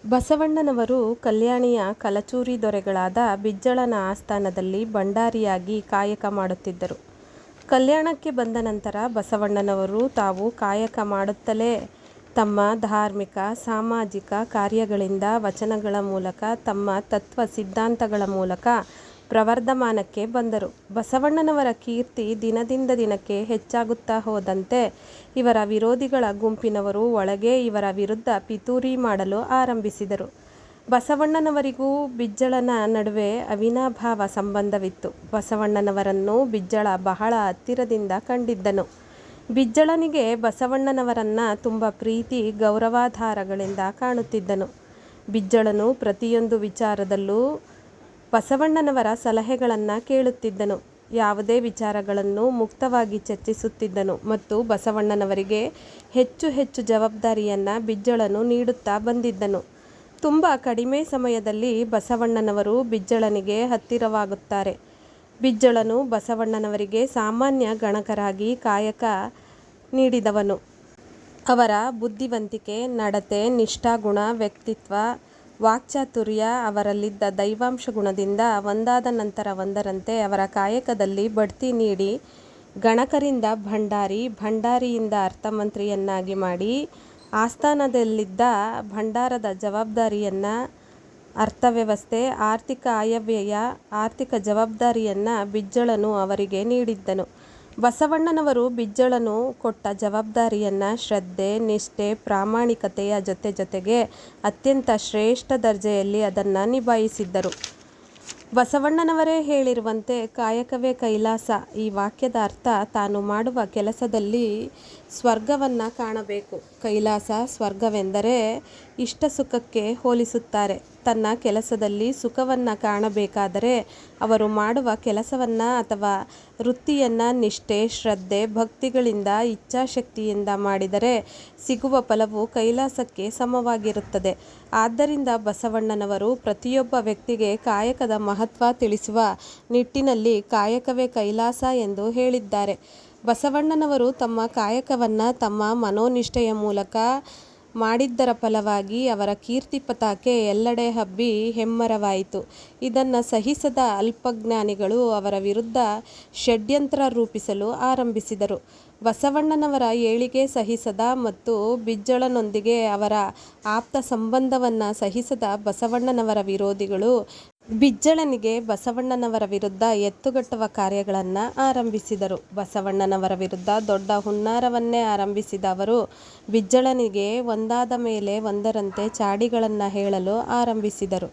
ಬಸವಣ್ಣನವರು ಕಲ್ಯಾಣಿಯ ಕಲಚೂರಿ ದೊರೆಗಳಾದ ಬಿಜ್ಜಳನ ಆಸ್ಥಾನದಲ್ಲಿ ಭಂಡಾರಿಯಾಗಿ ಕಾಯಕ ಮಾಡುತ್ತಿದ್ದರು. ಕಲ್ಯಾಣಕ್ಕೆ ಬಂದ ನಂತರ ಬಸವಣ್ಣನವರು ತಾವು ಕಾಯಕ ಮಾಡುತ್ತಲೇ ತಮ್ಮ ಧಾರ್ಮಿಕ, ಸಾಮಾಜಿಕ ಕಾರ್ಯಗಳಿಂದ, ವಚನಗಳ ಮೂಲಕ, ತಮ್ಮ ತತ್ವ ಸಿದ್ಧಾಂತಗಳ ಮೂಲಕ ಪ್ರವರ್ಧಮಾನಕ್ಕೆ ಬಂದರು. ಬಸವಣ್ಣನವರ ಕೀರ್ತಿ ದಿನದಿಂದ ದಿನಕ್ಕೆ ಹೆಚ್ಚಾಗುತ್ತಾ ಹೋದಂತೆ ಇವರ ವಿರೋಧಿಗಳ ಗುಂಪಿನವರು ಒಳಗೆ ಇವರ ವಿರುದ್ಧ ಪಿತೂರಿ ಮಾಡಲು ಆರಂಭಿಸಿದರು. ಬಸವಣ್ಣನವರಿಗೂ ಬಿಜ್ಜಳನ ನಡುವೆ ಅವಿನಾಭಾವ ಸಂಬಂಧವಿತ್ತು. ಬಸವಣ್ಣನವರನ್ನು ಬಿಜ್ಜಳ ಬಹಳ ಹತ್ತಿರದಿಂದ ಕಂಡಿದ್ದನು. ಬಿಜ್ಜಳನಿಗೆ ಬಸವಣ್ಣನವರನ್ನ ತುಂಬ ಪ್ರೀತಿ ಗೌರವಾಧಾರಗಳಿಂದ ಕಾಣುತ್ತಿದ್ದನು. ಬಿಜ್ಜಳನು ಪ್ರತಿಯೊಂದು ವಿಚಾರದಲ್ಲೂ ಬಸವಣ್ಣನವರ ಸಲಹೆಗಳನ್ನು ಕೇಳುತ್ತಿದ್ದನು. ಯಾವುದೇ ವಿಚಾರಗಳನ್ನು ಮುಕ್ತವಾಗಿ ಚರ್ಚಿಸುತ್ತಿದ್ದನು ಮತ್ತು ಬಸವಣ್ಣನವರಿಗೆ ಹೆಚ್ಚು ಹೆಚ್ಚು ಜವಾಬ್ದಾರಿಯನ್ನು ಬಿಜ್ಜಳನು ನೀಡುತ್ತಾ ಬಂದಿದ್ದನು. ತುಂಬ ಕಡಿಮೆ ಸಮಯದಲ್ಲಿ ಬಸವಣ್ಣನವರು ಬಿಜ್ಜಳನಿಗೆ ಹತ್ತಿರವಾಗುತ್ತಾರೆ. ಬಿಜ್ಜಳನು ಬಸವಣ್ಣನವರಿಗೆ ಸಾಮಾನ್ಯ ಗಣಕರಾಗಿ ಕಾಯಕ ನೀಡಿದವನು. ಅವರ ಬುದ್ಧಿವಂತಿಕೆ, ನಡತೆ, ನಿಷ್ಠಾಗುಣ, ವ್ಯಕ್ತಿತ್ವ, ವಾಕ್ಚಾತುರ್ಯ, ಅವರಲ್ಲಿದ್ದ ದೈವಾಂಶ ಗುಣದಿಂದ ಒಂದಾದ ನಂತರ ಒಂದರಂತೆ ಅವರ ಕಾಯಕದಲ್ಲಿ ಬಡ್ತಿ ನೀಡಿ ಗಣಕರಿಂದ ಭಂಡಾರಿ, ಭಂಡಾರಿಯಿಂದ ಅರ್ಥಮಂತ್ರಿಯನ್ನಾಗಿ ಮಾಡಿ ಆಸ್ಥಾನದಲ್ಲಿದ್ದ ಭಂಡಾರದ ಜವಾಬ್ದಾರಿಯನ್ನು, ಅರ್ಥವ್ಯವಸ್ಥೆ, ಆರ್ಥಿಕ ಆಯವ್ಯಯ, ಆರ್ಥಿಕ ಜವಾಬ್ದಾರಿಯನ್ನು ಬಿಜ್ಜಳನು ಅವರಿಗೆ ನೀಡಿದ್ದನು. ಬಸವಣ್ಣನವರು ಬಿಜ್ಜಳನು ಕೊಟ್ಟ ಜವಾಬ್ದಾರಿಯನ್ನು ಶ್ರದ್ಧೆ, ನಿಷ್ಠೆ, ಪ್ರಾಮಾಣಿಕತೆಯ ಜೊತೆಗೆ ಅತ್ಯಂತ ಶ್ರೇಷ್ಠ ದರ್ಜೆಯಲ್ಲಿ ಅದನ್ನು ನಿಭಾಯಿಸಿದ್ದರು. ಬಸವಣ್ಣನವರೇ ಹೇಳಿರುವಂತೆ ಕಾಯಕವೇ ಕೈಲಾಸ. ಈ ವಾಕ್ಯದ ಅರ್ಥ ತಾನು ಮಾಡುವ ಕೆಲಸದಲ್ಲಿ ಸ್ವರ್ಗವನ್ನು ಕಾಣಬೇಕು. ಕೈಲಾಸ, ಸ್ವರ್ಗವೆಂದರೆ ಇಷ್ಟ ಸುಖಕ್ಕೆ ಹೋಲಿಸುತ್ತಾರೆ. ತನ್ನ ಕೆಲಸದಲ್ಲಿ ಸುಖವನ್ನು ಕಾಣಬೇಕಾದರೆ ಅವರು ಮಾಡುವ ಕೆಲಸವನ್ನು ಅಥವಾ ವೃತ್ತಿಯನ್ನು ನಿಷ್ಠೆ, ಶ್ರದ್ಧೆ, ಭಕ್ತಿಗಳಿಂದ, ಇಚ್ಛಾಶಕ್ತಿಯಿಂದ ಮಾಡಿದರೆ ಸಿಗುವ ಫಲವು ಕೈಲಾಸಕ್ಕೆ ಸಮವಾಗಿರುತ್ತದೆ. ಆದ್ದರಿಂದ ಬಸವಣ್ಣನವರು ಪ್ರತಿಯೊಬ್ಬ ವ್ಯಕ್ತಿಗೆ ಕಾಯಕದ ಮಹತ್ವ ತಿಳಿಸುವ ನಿಟ್ಟಿನಲ್ಲಿ ಕಾಯಕವೇ ಕೈಲಾಸ ಎಂದು ಹೇಳಿದ್ದಾರೆ. ಬಸವಣ್ಣನವರು ತಮ್ಮ ಕಾಯಕವನ್ನು ತಮ್ಮ ಮನೋನಿಷ್ಠೆಯ ಮೂಲಕ ಮಾಡಿದ್ದರ ಫಲವಾಗಿ ಅವರ ಕೀರ್ತಿ ಪತಾಕೆ ಎಲ್ಲೆಡೆ ಹಬ್ಬಿ ಹೆಮ್ಮರವಾಯಿತು. ಇದನ್ನು ಸಹಿಸದ ಅಲ್ಪಜ್ಞಾನಿಗಳು ಅವರ ವಿರುದ್ಧ ಷಡ್ಯಂತ್ರ ರೂಪಿಸಲು ಆರಂಭಿಸಿದರು. ಬಸವಣ್ಣನವರ ಏಳಿಗೆ ಸಹಿಸದ ಮತ್ತು ಬಿಜ್ಜಳನೊಂದಿಗೆ ಅವರ ಆಪ್ತ ಸಂಬಂಧವನ್ನು ಸಹಿಸದ ಬಸವಣ್ಣನವರ ವಿರೋಧಿಗಳು ಬಿಜ್ಜಳನಿಗೆ ಬಸವಣ್ಣನವರ ವಿರುದ್ಧ ಎತ್ತುಗಟ್ಟುವ ಕಾರ್ಯಗಳನ್ನು ಆರಂಭಿಸಿದರು. ಬಸವಣ್ಣನವರ ವಿರುದ್ಧ ದೊಡ್ಡ ಹುನ್ನಾರವನ್ನೇ ಆರಂಭಿಸಿದ ಅವರು ಬಿಜ್ಜಳನಿಗೆ ಒಂದಾದ ಮೇಲೆ ಒಂದರಂತೆ ಚಾಡಿಗಳನ್ನು ಹೇಳಲು ಆರಂಭಿಸಿದರು.